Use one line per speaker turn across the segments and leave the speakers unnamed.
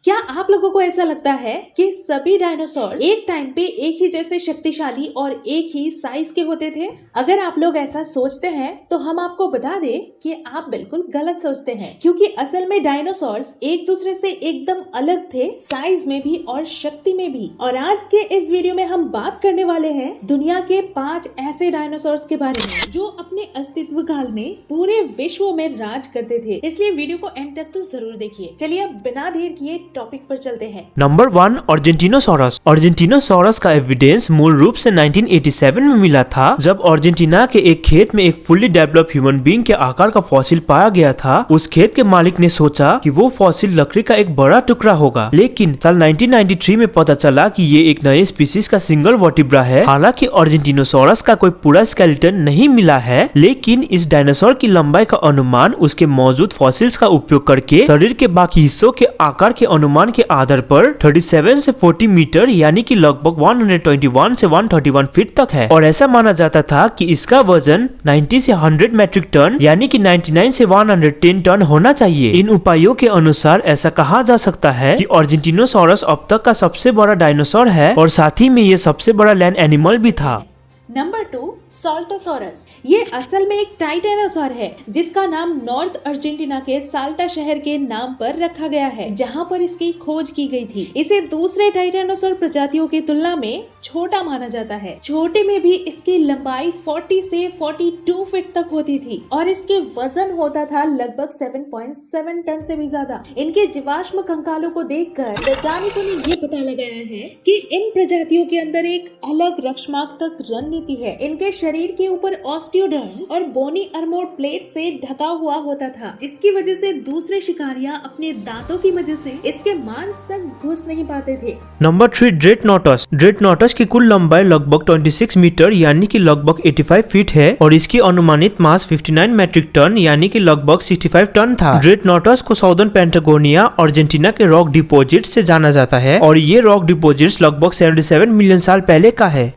क्या आप लोगों को ऐसा लगता है कि सभी डायनासोर एक टाइम पे एक ही जैसे शक्तिशाली और एक ही साइज के होते थे? अगर आप लोग ऐसा सोचते हैं तो हम आपको बता दें कि आप बिल्कुल गलत सोचते हैं, क्योंकि असल में डायनासोर्स एक दूसरे से एकदम अलग थे, साइज में भी और शक्ति में भी। और आज के इस वीडियो में हम बात करने वाले हैं दुनिया के 5 ऐसे डायनासोर्स के बारे में जो अपने अस्तित्व काल में पूरे विश्व में राज करते थे। इसलिए वीडियो को एंड तक तो जरूर देखिए। चलिए अब बिना देर किए टॉपिक पर चलते हैं।
नंबर 1, अर्जेंटिनोसॉरस। अर्जेंटिनोसॉरस का एविडेंस मूल रूप से 1987 में मिला था, जब अर्जेंटीना के एक खेत में एक फुल्ली डेवलप्ड ह्यूमन बीइंग के आकार का फॉसिल पाया गया था। उस खेत के मालिक ने सोचा कि वो फॉसिल लकड़ी का एक बड़ा टुकड़ा होगा, लेकिन साल 1993 में पता चला कि ये एक नए स्पीसीज का सिंगल वर्टिब्रा है। हालांकि अर्जेंटिनोसॉरस का कोई पूरा स्केलेटन नहीं मिला है, लेकिन इस डायनासोर की लंबाई का अनुमान उसके मौजूद फॉसिल्स का उपयोग करके शरीर के बाकी हिस्सों के आकार के अनुमान के आधार पर 37 से 40 मीटर यानी कि लगभग 121 से 131 फीट तक है। और ऐसा माना जाता था कि इसका वजन 90 से 100 मैट्रिक टन यानी कि 99 से 110 टन होना चाहिए। इन उपायों के अनुसार ऐसा कहा जा सकता है कि अर्जेंटिनोसॉरस अब तक का सबसे बड़ा डायनासोर है और साथ ही में ये सबसे बड़ा लैंड एनिमल भी था।
नंबर 2, साल्टोसॉरस। ये असल में एक टाइटेनोसॉर है जिसका नाम नॉर्थ अर्जेंटीना के साल्टा शहर के नाम पर रखा गया है, जहां पर इसकी खोज की गई थी। इसे दूसरे टाइटेनोसॉर प्रजातियों की तुलना में छोटा माना जाता है। छोटे में भी इसकी लंबाई 40 से 42 फीट तक होती थी और इसके वजन होता था लगभग 7.7 टन से भी ज्यादा। इनके जीवाश्म कंकालों को देखकर वैज्ञानिकों ने ये पता लगाया है कि इन प्रजातियों के अंदर एक अलग रक्षणात्मक रणनीति है। इनके शरीर के ऊपर ऑस्टियोडर्म्स और बोनी आर्मोर प्लेट से ढका हुआ होता था, जिसकी वजह से दूसरे शिकारियां अपने दांतों की वजह से इसके मांस तक घुस नहीं पाते थे।
नंबर 3, ड्रेडनोटस। ड्रेडनोटस की कुल लंबाई लगभग 26 मीटर यानी कि लगभग 85 फीट है और इसकी अनुमानित मास 59 मैट्रिक टन यानी कि लगभग 65 टन था। ड्रेडनोटस को साउदर्न पेंटागोनिया अर्जेंटीना के रॉक डिपोजिट से जाना जाता है और ये रॉक डिपोजिट्स लगभग 77 मिलियन साल पहले का है।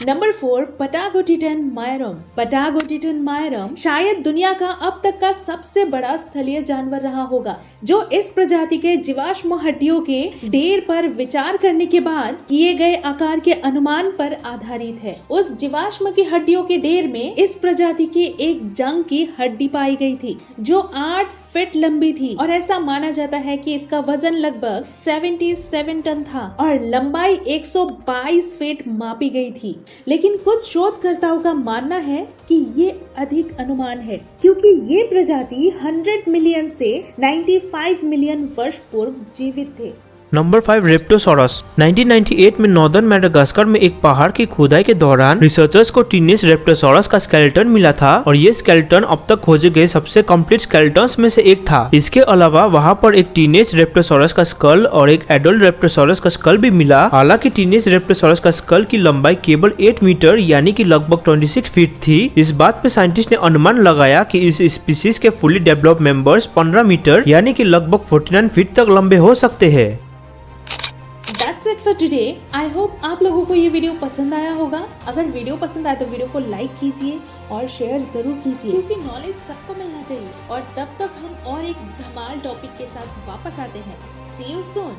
नंबर 4, पटागोटिटन मायरम। पटागोटिटन मायरम शायद दुनिया का अब तक का सबसे बड़ा स्थलीय जानवर रहा होगा, जो इस प्रजाति के जीवाश्म हड्डियों के ढेर पर विचार करने के बाद किए गए आकार के अनुमान पर आधारित है। उस जीवाश्म की हड्डियों के ढेर में इस प्रजाति के एक जंग की हड्डी पाई गई थी जो 8 फीट लंबी थी और ऐसा माना जाता है कि इसका वजन लगभग 77 टन था और लंबाई 122 फीट मापी गई थी। लेकिन कुछ शोधकर्ताओं का मानना है कि ये अधिक अनुमान है, क्योंकि ये प्रजाति 100 मिलियन से 95 मिलियन वर्ष पूर्व जीवित थे।
नंबर 5, रेप्टोसॉरस। 1998 में नॉर्दर्न मेडागास्कर में एक पहाड़ की खुदाई के दौरान रिसर्चर्स को टीनेज रेप्टोसॉरस का स्केलेटन मिला था और ये स्केलेटन अब तक खोजे गए सबसे कंप्लीट स्केलेटन्स में से एक था। इसके अलावा वहां पर एक टीनेज रेप्टोसॉरस का स्कल और एक एडल्ट रेप्टोसॉरस का स्कल भी मिला। हालांकि टीनेज रेप्टोसॉरस का स्कल की लंबाई केवल 8 मीटर यानी कि लगभग 26 फीट थी। इस बात पे साइंटिस्ट ने अनुमान लगाया कि इस स्पीसीज के फुली डेवलप्ड मेंबर्स 15 मीटर यानी कि लगभग 49 फीट तक लंबे हो सकते हैं।
That's it for today. I hope आप लोगों को ये वीडियो पसंद आया होगा। अगर वीडियो पसंद आए तो वीडियो को लाइक कीजिए और शेयर जरूर कीजिए, क्योंकि नॉलेज सबको मिलना चाहिए। और तब तक हम और एक धमाल टॉपिक के साथ वापस आते हैं। See you soon.